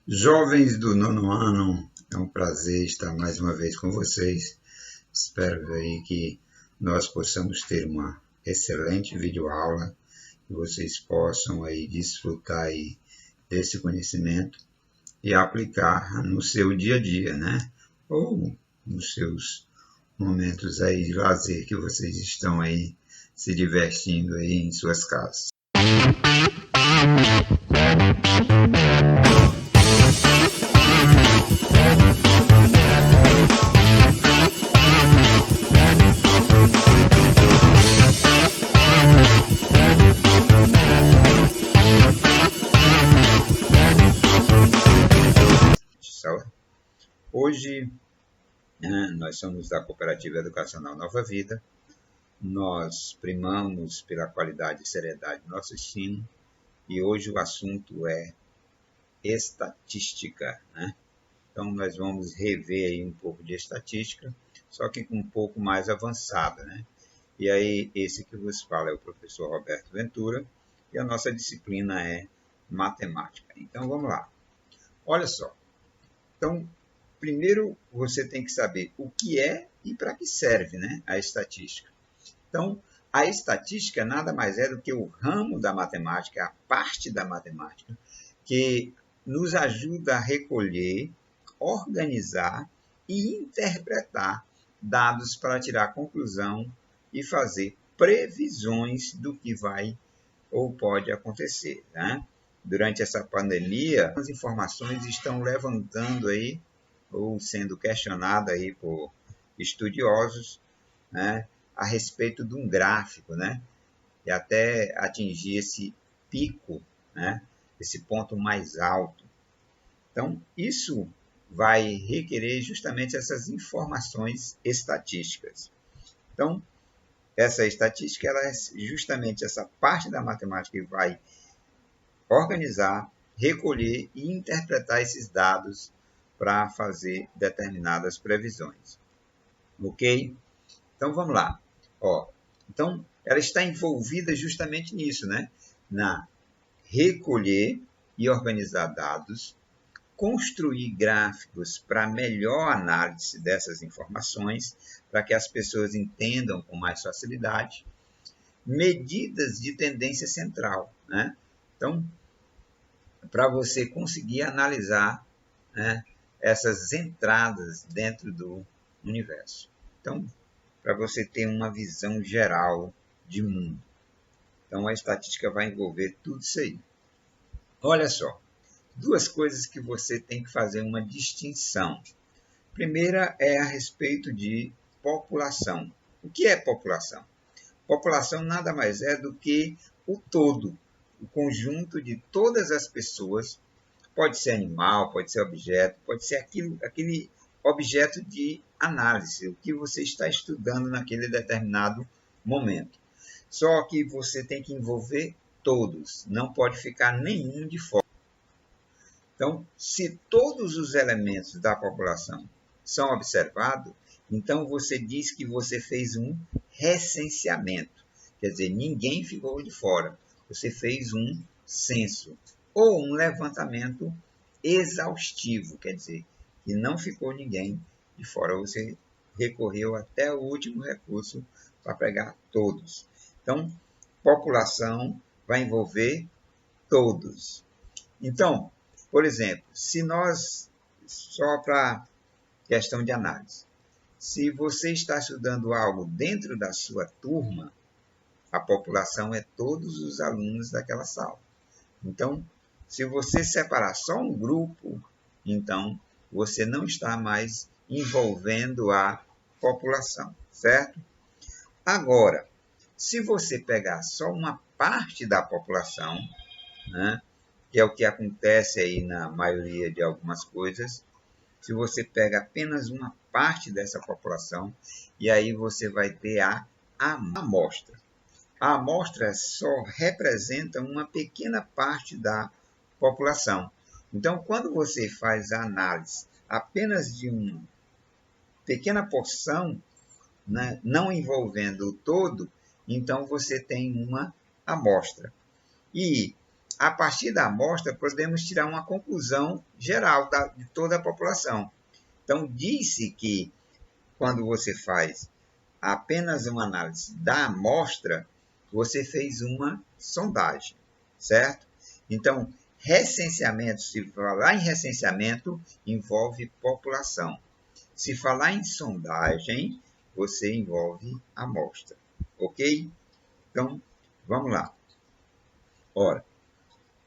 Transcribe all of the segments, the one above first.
Jovens do nono ano, é um prazer estar mais uma vez com vocês. Espero aí que nós possamos ter uma excelente videoaula, que vocês possam aí desfrutar aí desse conhecimento e aplicar no seu dia a dia, né? Ou nos seus momentos aí de lazer que vocês estão aí se divertindo aí em suas casas. Hoje, nós somos da Cooperativa Educacional Nova Vida. Nós primamos pela qualidade e seriedade do nosso ensino e hoje o assunto é estatística, né? Então, nós vamos rever aí um pouco de estatística, só que um pouco mais avançada, né? E aí, esse que vos fala é o professor Roberto Ventura e a nossa disciplina é matemática. Então, vamos lá. Olha só. Então, primeiro você tem que saber o que é e para que serve, né, a estatística. Então, a estatística nada mais é do que o ramo da matemática, a parte da matemática, que nos ajuda a recolher, organizar e interpretar dados para tirar conclusão e fazer previsões do que vai ou pode acontecer, né? Durante essa pandemia, as informações estão levantando aí, ou sendo questionadas aí por estudiosos, né, a respeito de um gráfico, né, e até atingir esse pico, né, esse ponto mais alto. Então, isso vai requerer justamente essas informações estatísticas. Então, essa estatística ela é justamente essa parte da matemática que vai organizar, recolher e interpretar esses dados para fazer determinadas previsões. Ok? Então, vamos lá. Então, ela está envolvida justamente nisso, né? Na recolher e organizar dados, construir gráficos para melhor análise dessas informações, para que as pessoas entendam com mais facilidade, medidas de tendência central, né? Então, para você conseguir analisar, né, essas entradas dentro do universo. Então, para você ter uma visão geral de mundo. Então, a estatística vai envolver tudo isso aí. Olha só, duas coisas que você tem que fazer uma distinção. Primeira é a respeito de população. O que é população? População nada mais é do que o todo, o conjunto de todas as pessoas. Pode ser animal, pode ser objeto, pode ser aquele objeto de análise, o que você está estudando naquele determinado momento. Só que você tem que envolver todos, não pode ficar nenhum de fora. Então, se todos os elementos da população são observados, então você diz que você fez um recenseamento. Quer dizer, ninguém ficou de fora. Você fez um censo ou um levantamento exaustivo, quer dizer, que não ficou ninguém de fora. Você recorreu até o último recurso para pegar todos. Então, população vai envolver todos. Então, por exemplo, se nós, só para questão de análise, se você está estudando algo dentro da sua turma, a população é todos os alunos daquela sala. Então, se você separar só um grupo, então você não está mais envolvendo a população, certo? Agora, se você pegar só uma parte da população, né, que é o que acontece aí na maioria de algumas coisas, se você pega apenas uma parte dessa população, e aí você vai ter a amostra. A amostra só representa uma pequena parte da população. Então, quando você faz a análise apenas de uma pequena porção, né, não envolvendo o todo, então você tem uma amostra. E a partir da amostra, podemos tirar uma conclusão geral de toda a população. Então, disse que quando você faz apenas uma análise da amostra, você fez uma sondagem, certo? Então, recenseamento, se falar em recenseamento, envolve população. Se falar em sondagem, você envolve amostra, ok? Então, vamos lá. Ora,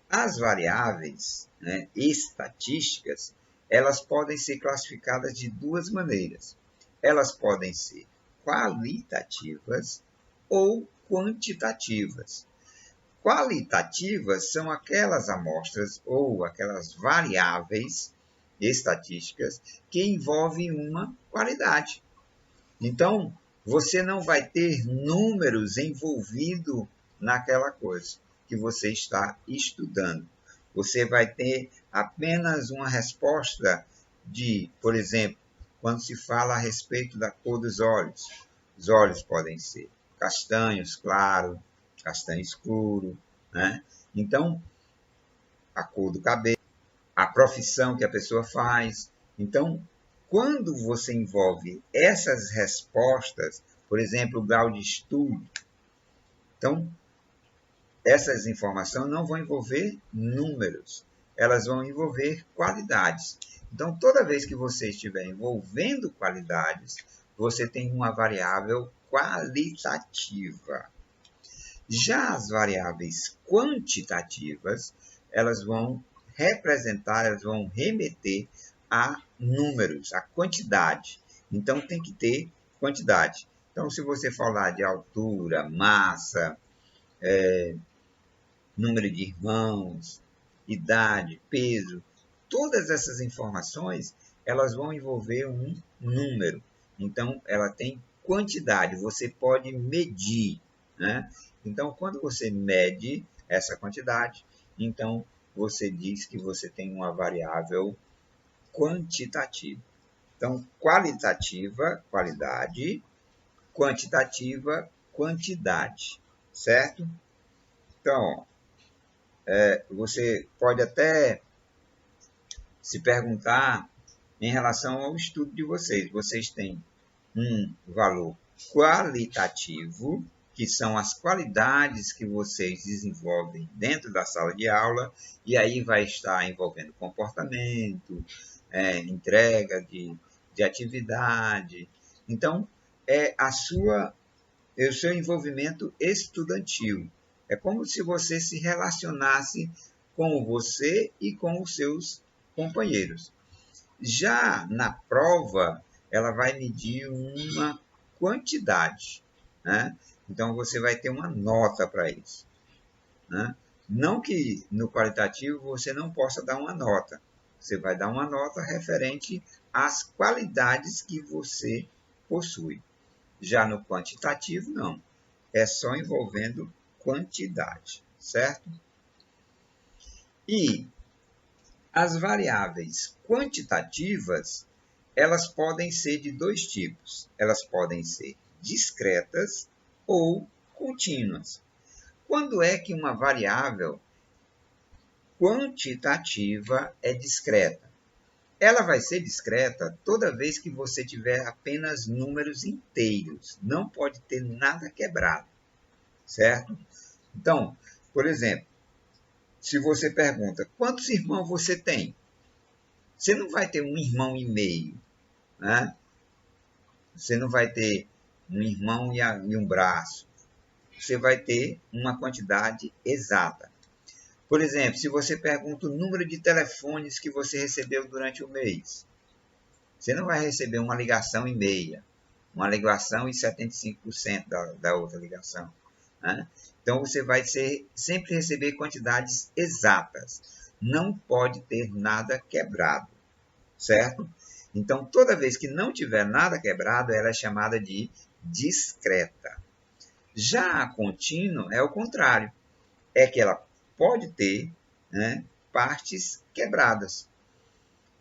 as variáveis, né, estatísticas, elas podem ser classificadas de duas maneiras. Elas podem ser qualitativas ou quantitativas. Qualitativas são aquelas amostras ou aquelas variáveis estatísticas que envolvem uma qualidade. Então, você não vai ter números envolvidos naquela coisa que você está estudando. Você vai ter apenas uma resposta de, por exemplo, quando se fala a respeito da cor dos olhos. Os olhos podem ser castanhos claro, castanho escuro, né? Então, a cor do cabelo, a profissão que a pessoa faz. Então, quando você envolve essas respostas, por exemplo, o grau de estudo, então, essas informações não vão envolver números, elas vão envolver qualidades. Então, toda vez que você estiver envolvendo qualidades, você tem uma variável qualitativa. Já as variáveis quantitativas, elas vão representar, elas vão remeter a números, a quantidade. Então, tem que ter quantidade. Então, se você falar de altura, massa, número de irmãos, idade, peso, todas essas informações, elas vão envolver um número. Então, ela tem quantidade, você pode medir, né? Então, quando você mede essa quantidade, então você diz que você tem uma variável quantitativa. Então, qualitativa, qualidade, quantitativa, quantidade, certo? Então, você pode até se perguntar em relação ao estudo de vocês. Vocês têm um valor qualitativo, que são as qualidades que vocês desenvolvem dentro da sala de aula, e aí vai estar envolvendo comportamento, entrega de atividade. Então, é o seu envolvimento estudantil. É como se você se relacionasse com você e com os seus companheiros. Já na prova, ela vai medir uma quantidade, né? Então, você vai ter uma nota para isso, né? Não que no qualitativo você não possa dar uma nota. Você vai dar uma nota referente às qualidades que você possui. Já no quantitativo, não. É só envolvendo quantidade, certo? E as variáveis quantitativas, elas podem ser de dois tipos. Elas podem ser discretas ou contínuas. Quando é que uma variável quantitativa é discreta? Ela vai ser discreta toda vez que você tiver apenas números inteiros. Não pode ter nada quebrado, certo? Então, por exemplo, se você pergunta quantos irmãos você tem, você não vai ter um irmão e meio, né? Você não vai ter um irmão e um braço. Você vai ter uma quantidade exata. Por exemplo, se você pergunta o número de telefones que você recebeu durante o mês, você não vai receber uma ligação e meia, uma ligação e 75% da outra ligação, né? Então, você vai sempre receber quantidades exatas. Não pode ter nada quebrado, certo? Então, toda vez que não tiver nada quebrado, ela é chamada de discreta. Já a contínua é o contrário. É que ela pode ter, né, partes quebradas.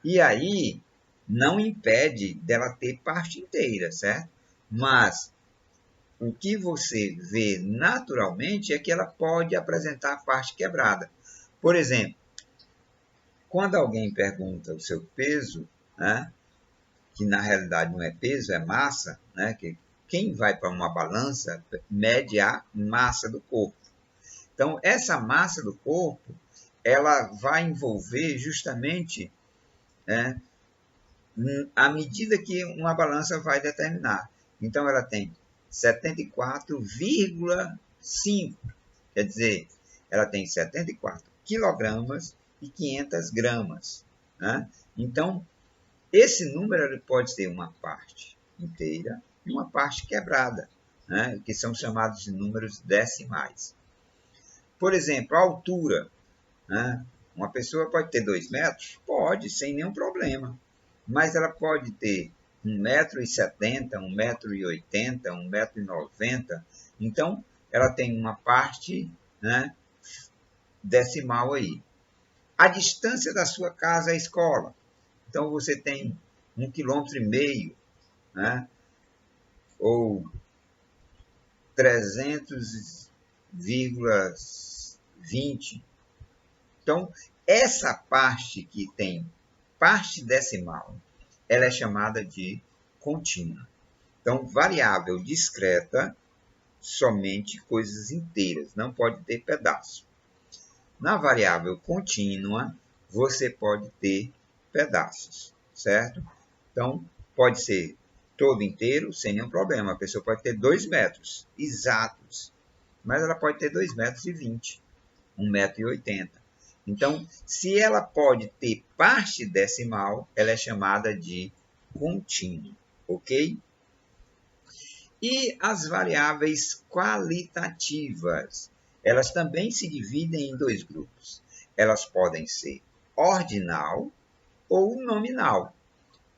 E aí, não impede dela ter parte inteira, certo? Mas o que você vê naturalmente é que ela pode apresentar parte quebrada. Por exemplo, quando alguém pergunta o seu peso, né, que na realidade não é peso, é massa, né, que quem vai para uma balança mede a massa do corpo. Então, essa massa do corpo, ela vai envolver justamente, né, a medida que uma balança vai determinar. Então, ela tem 74,5, quer dizer, ela tem 74 quilogramas e 500 gramas. Né? Então, esse número ele pode ter uma parte inteira e uma parte quebrada, né? Que são chamados de números decimais. Por exemplo, a altura. Né? Uma pessoa pode ter 2 metros? Pode, sem nenhum problema. Mas ela pode ter 1,70 m, 1,80 m, 1,90 m. Então, ela tem uma parte, né, decimal aí. A distância da sua casa à escola. Então, você tem 1,5 km, né, ou 300,20. Então, essa parte que tem parte decimal, ela é chamada de contínua. Então, variável discreta, somente coisas inteiras, não pode ter pedaço. Na variável contínua, você pode ter pedaços, certo? Então, pode ser todo inteiro, sem nenhum problema. A pessoa pode ter 2 metros exatos, mas ela pode ter 2,20 m, 1,80 m. Então, se ela pode ter parte decimal, ela é chamada de contínua, ok? E as variáveis qualitativas, elas também se dividem em 2 grupos. Elas podem ser ordinal ou nominal.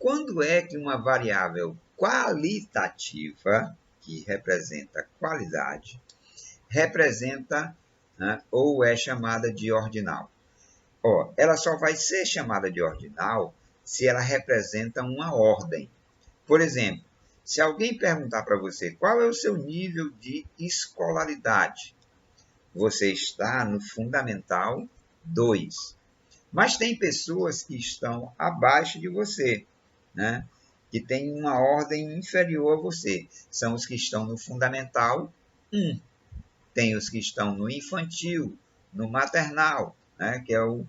Quando é que uma variável qualitativa, que representa qualidade, representa, né, ou é chamada de ordinal? Ela só vai ser chamada de ordinal se ela representa uma ordem. Por exemplo, se alguém perguntar para você qual é o seu nível de escolaridade, você está no Fundamental 2. Mas tem pessoas que estão abaixo de você, né? Que têm uma ordem inferior a você. São os que estão no Fundamental 1. Tem os que estão no infantil, no maternal, né? Que é o...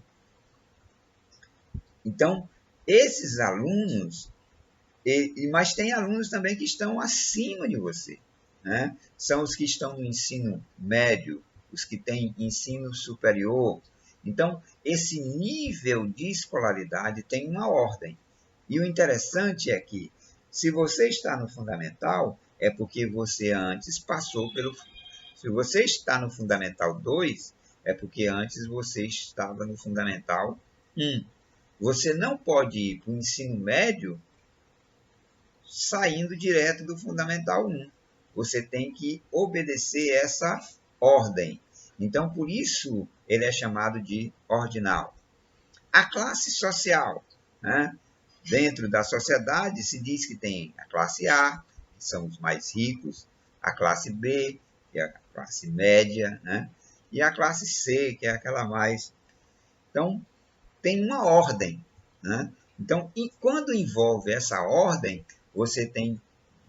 Então, esses alunos... mas tem alunos também que estão acima de você. Né? São os que estão no ensino médio, os que têm ensino superior. Então, esse nível de escolaridade tem uma ordem. E o interessante é que, se você está no fundamental, é porque você antes passou pelo... Se você está no Fundamental 2, é porque antes você estava no Fundamental 1. Você não pode ir para o ensino médio saindo direto do Fundamental 1. Você tem que obedecer essa ordem. Então, por isso, ele é chamado de ordinal. A classe social. Né? Dentro da sociedade, se diz que tem a classe A, que são os mais ricos, a classe B, que é a classe média, né? E a classe C, que é aquela mais... Então, tem uma ordem. Né? Então, quando envolve essa ordem, você tem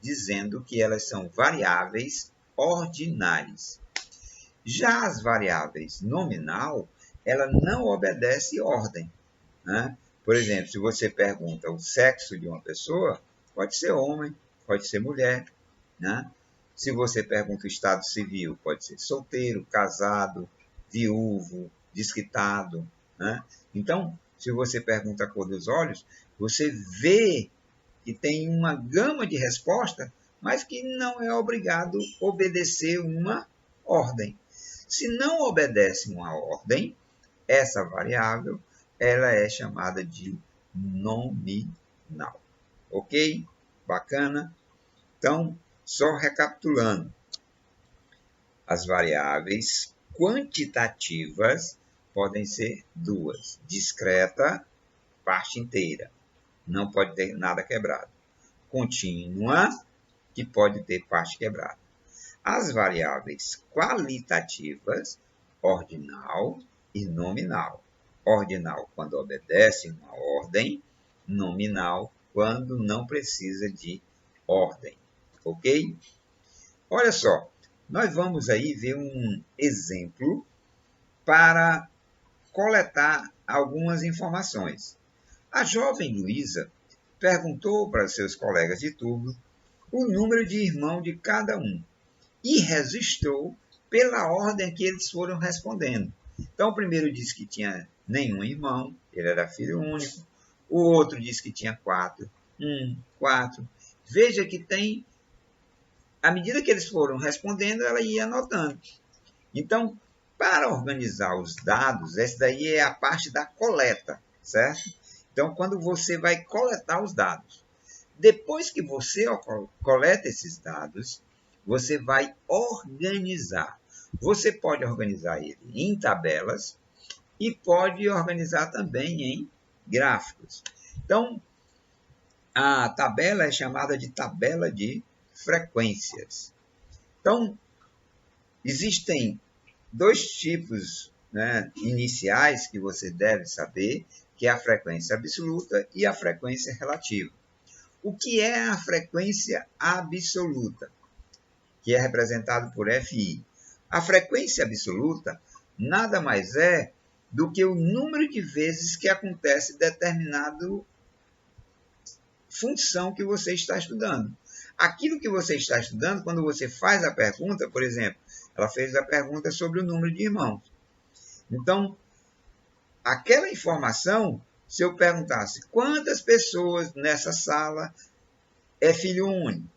dizendo que elas são variáveis ordinais. Já as variáveis nominal, ela não obedece ordem. Né? Por exemplo, se você pergunta o sexo de uma pessoa, pode ser homem, pode ser mulher. Né? Se você pergunta o estado civil, pode ser solteiro, casado, viúvo, desquitado. Né? Então, se você pergunta a cor dos olhos, você vê que tem uma gama de resposta, mas que não é obrigado a obedecer uma ordem. Se não obedece uma ordem, essa variável ela é chamada de nominal. Ok? Bacana? Então, só recapitulando. As variáveis quantitativas podem ser 2. Discreta, parte inteira. Não pode ter nada quebrado. Contínua, que pode ter parte quebrada. As variáveis qualitativas, ordinal, e nominal. Ordinal quando obedece uma ordem, nominal quando não precisa de ordem. Ok? Olha só, nós vamos aí ver um exemplo para coletar algumas informações. A jovem Luísa perguntou para seus colegas de turno o número de irmãos de cada um e registrou pela ordem que eles foram respondendo. Então, o primeiro disse que tinha nenhum irmão, ele era filho único. O outro disse que tinha 4. 4. Veja que tem, à medida que eles foram respondendo, ela ia anotando. Então, para organizar os dados, essa daí é a parte da coleta, certo? Então, quando você vai coletar os dados, depois que você coleta esses dados, você vai organizar. Você pode organizar ele em tabelas e pode organizar também em gráficos. Então, a tabela é chamada de tabela de frequências. Então, existem 2 tipos, né, iniciais que você deve saber, que é a frequência absoluta e a frequência relativa. O que é a frequência absoluta? Que é representado por Fi. A frequência absoluta nada mais é do que o número de vezes que acontece determinada função que você está estudando. Aquilo que você está estudando, quando você faz a pergunta, por exemplo, ela fez a pergunta sobre o número de irmãos. Então, aquela informação, se eu perguntasse quantas pessoas nessa sala é filho único,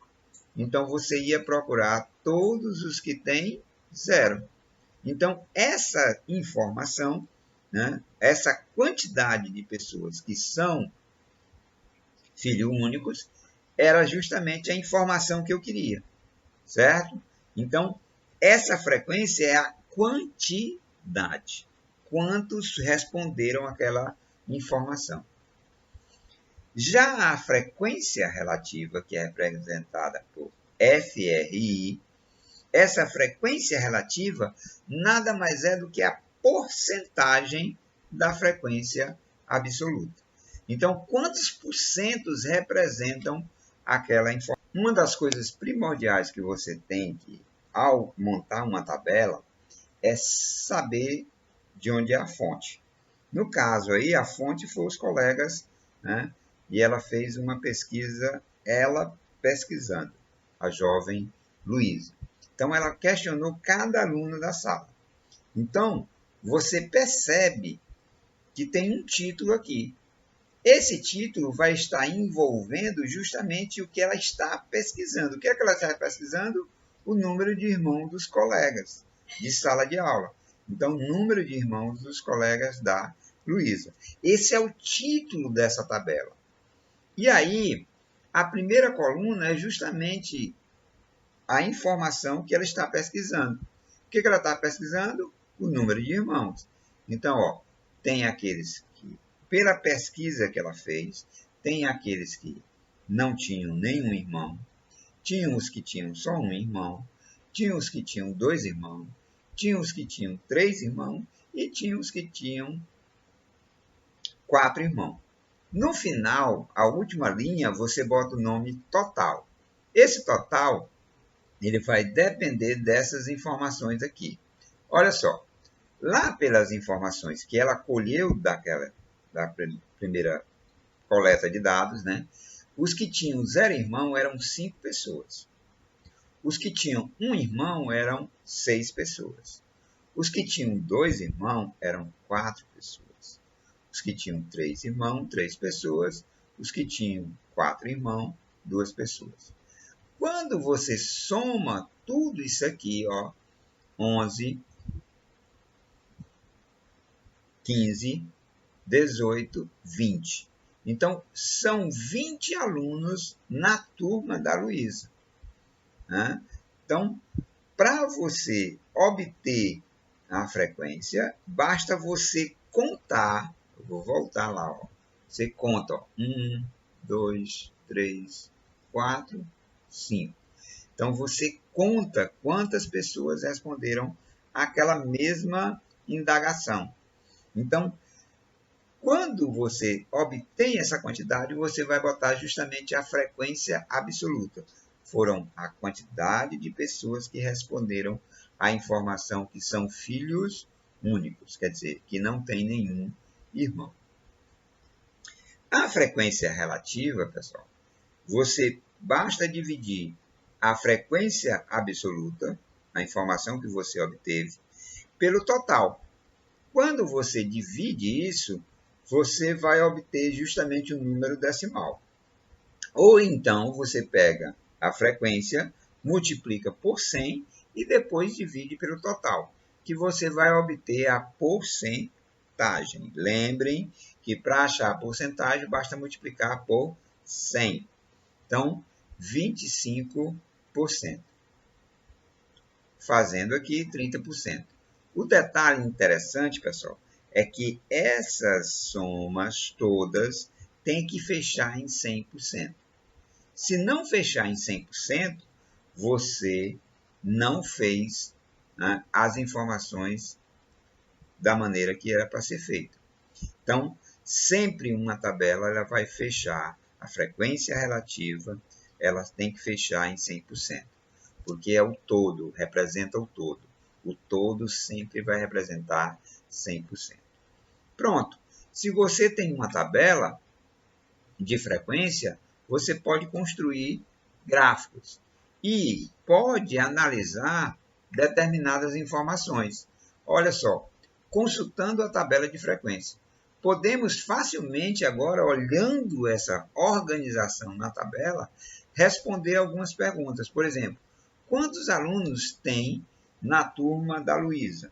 então você ia procurar todos os que têm 0. Então, essa informação, né, essa quantidade de pessoas que são filhos únicos, era justamente a informação que eu queria, certo? Então, essa frequência é a quantidade. Quantos responderam aquela informação. Já a frequência relativa, que é representada por FRI, essa frequência relativa nada mais é do que a porcentagem da frequência absoluta. Então, quantos porcentos representam aquela informação? Uma das coisas primordiais que você tem que, ao montar uma tabela, é saber de onde é a fonte. No caso aí, a fonte foi os colegas, né? E ela fez uma pesquisa, ela pesquisando, a jovem Luísa. Então, ela questionou cada aluno da sala. Então, você percebe que tem um título aqui. Esse título vai estar envolvendo justamente o que ela está pesquisando. O que é que ela está pesquisando? O número de irmãos dos colegas de sala de aula. Então, o número de irmãos dos colegas da Luísa. Esse é o título dessa tabela. E aí, a primeira coluna é justamente a informação que ela está pesquisando. O que ela está pesquisando? O número de irmãos. Então, ó, tem aqueles que, pela pesquisa que ela fez, tem aqueles que não tinham nenhum irmão, tinham os que tinham só um irmão, tinham os que tinham 2 irmãos, tinham os que tinham 3 irmãos e tinham os que tinham 4 irmãos. No final, a última linha, você bota o nome total. Esse total, ele vai depender dessas informações aqui. Olha só, lá pelas informações que ela colheu da primeira coleta de dados, né? Os que tinham 0 irmão eram 5 pessoas. Os que tinham um irmão eram 6 pessoas. Os que tinham 2 irmãos eram 4 pessoas. Os que tinham 3 irmãos, 3 pessoas. Os que tinham 4 irmãos, 2 pessoas. Quando você soma tudo isso aqui, ó, 11, 15, 18, 20. Então, são 20 alunos na turma da Luísa. Né? Então, para você obter a frequência, basta você contar. Eu vou voltar lá. Ó. Você conta 1, 2, 3, 4, 5. Então, você conta quantas pessoas responderam àquela mesma indagação. Então, quando você obtém essa quantidade, você vai botar justamente a frequência absoluta. Foram a quantidade de pessoas que responderam à informação que são filhos únicos, quer dizer, que não tem nenhum irmão. A frequência relativa, pessoal, você basta dividir a frequência absoluta, a informação que você obteve, pelo total. Quando você divide isso, você vai obter justamente o número decimal. Ou então você pega a frequência, multiplica por 100 e depois divide pelo total, que você vai obter a porcentagem. Lembrem que para achar a porcentagem basta multiplicar por 100. Então, 25%. Fazendo aqui 30%. O detalhe interessante, pessoal, é que essas somas todas têm que fechar em 100%. Se não fechar em 100%, você não fez, né, as informações da maneira que era para ser feito. Então, sempre uma tabela ela vai fechar a frequência relativa, ela tem que fechar em 100%, porque é o todo, representa o todo. O todo sempre vai representar 100%. Pronto. Se você tem uma tabela de frequência, você pode construir gráficos e pode analisar determinadas informações. Olha só, consultando a tabela de frequência, podemos facilmente agora, olhando essa organização na tabela, responder algumas perguntas. Por exemplo, quantos alunos tem na turma da Luísa?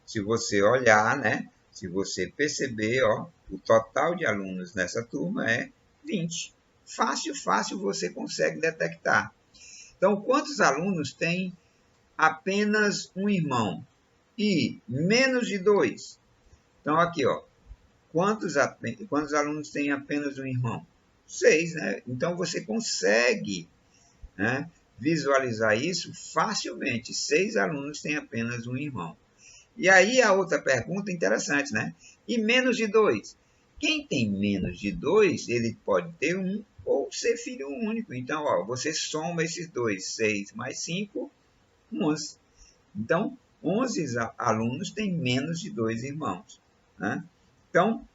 Se você olhar, né? Se você perceber, ó, o total de alunos nessa turma é 20. Fácil você consegue detectar. Então, quantos alunos têm apenas um irmão? E menos de 2? Então, aqui, ó, quantos alunos têm apenas um irmão? 6, né? Então, você consegue, né, visualizar isso facilmente. 6 alunos têm apenas um irmão. E aí a outra pergunta interessante, né? E menos de 2? Quem tem menos de 2, ele pode ter um ou ser filho único. Então, ó, você soma esses dois, 6 mais 5, 11. Então, 11 alunos têm menos de 2 irmãos, né? Então,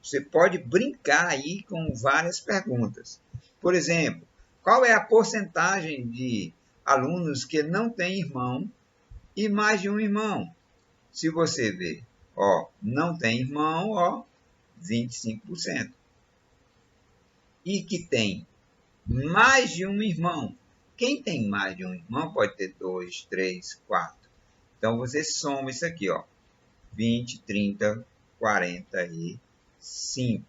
você pode brincar aí com várias perguntas. Por exemplo, qual é a porcentagem de alunos que não têm irmão e mais de um irmão? Se você ver, ó, não tem irmão, ó, 25%. E que tem mais de um irmão. Quem tem mais de um irmão pode ter 2, 3, 4. Então, você soma isso aqui, ó, 20, 30, 45.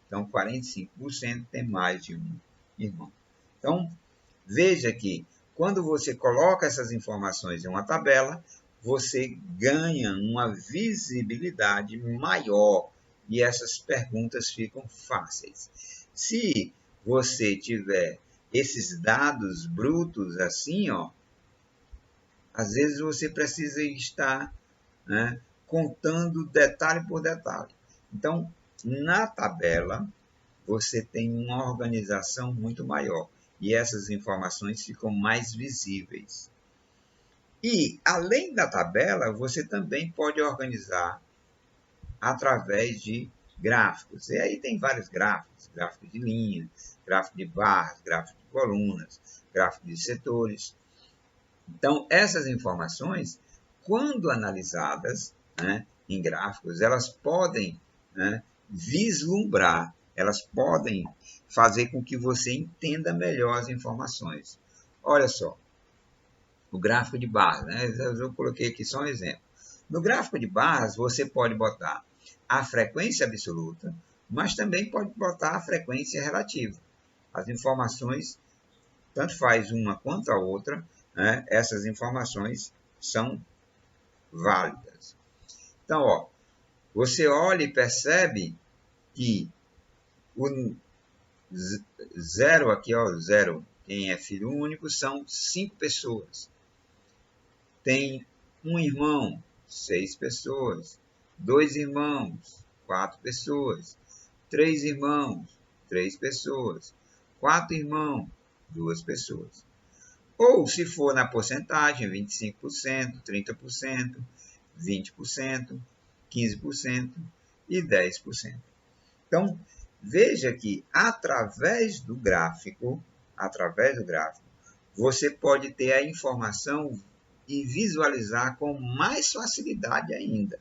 Então, 45% tem mais de um irmão. Então, veja que quando você coloca essas informações em uma tabela, você ganha uma visibilidade maior e essas perguntas ficam fáceis. Se você tiver esses dados brutos assim, ó, às vezes você precisa estar, né, contando detalhe por detalhe. Então, na tabela, você tem uma organização muito maior e essas informações ficam mais visíveis. E, além da tabela, você também pode organizar através de gráficos. E aí tem vários gráficos, gráfico de linha, gráfico de barras, gráfico de colunas, gráfico de setores. Então, essas informações, quando analisadas, né, em gráficos, elas podem, né, vislumbrar, elas podem fazer com que você entenda melhor as informações. Olha só, o gráfico de barras, né? Eu coloquei aqui só um exemplo. No gráfico de barras, você pode botar a frequência absoluta, mas também pode botar a frequência relativa. As informações, tanto faz uma quanto a outra, né? Essas informações são válidas. Então, ó, você olha e percebe que o zero aqui, ó, zero, quem é filho único, são 5 pessoas. Tem um irmão, 6 pessoas. 2 irmãos, 4 pessoas. 3 irmãos, 3 pessoas. 4 irmãos, 2 pessoas. Ou, se for na porcentagem, 25%, 30%, 20%, 15% e 10%. Então, veja que através do gráfico, você pode ter a informação e visualizar com mais facilidade ainda.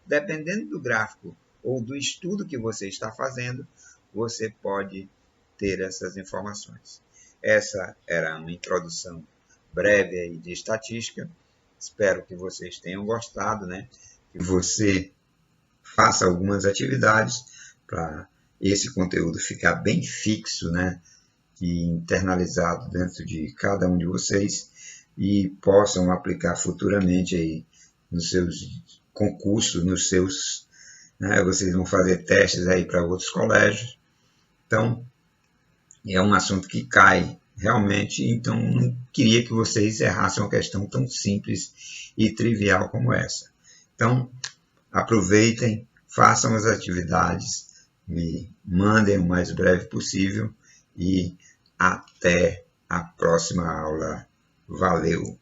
Dependendo do gráfico ou do estudo que você está fazendo, você pode ter essas informações. Essa era uma introdução breve aí de estatística. Espero que vocês tenham gostado, né? Que você faça algumas atividades para esse conteúdo ficar bem fixo, né? E internalizado dentro de cada um de vocês e possam aplicar futuramente aí nos seus concursos, nos seus, né? Vocês vão fazer testes aí para outros colégios. Então, é um assunto que cai realmente, então não queria que vocês errassem uma questão tão simples e trivial como essa. Então, aproveitem, façam as atividades, me mandem o mais breve possível e até a próxima aula. Valeu!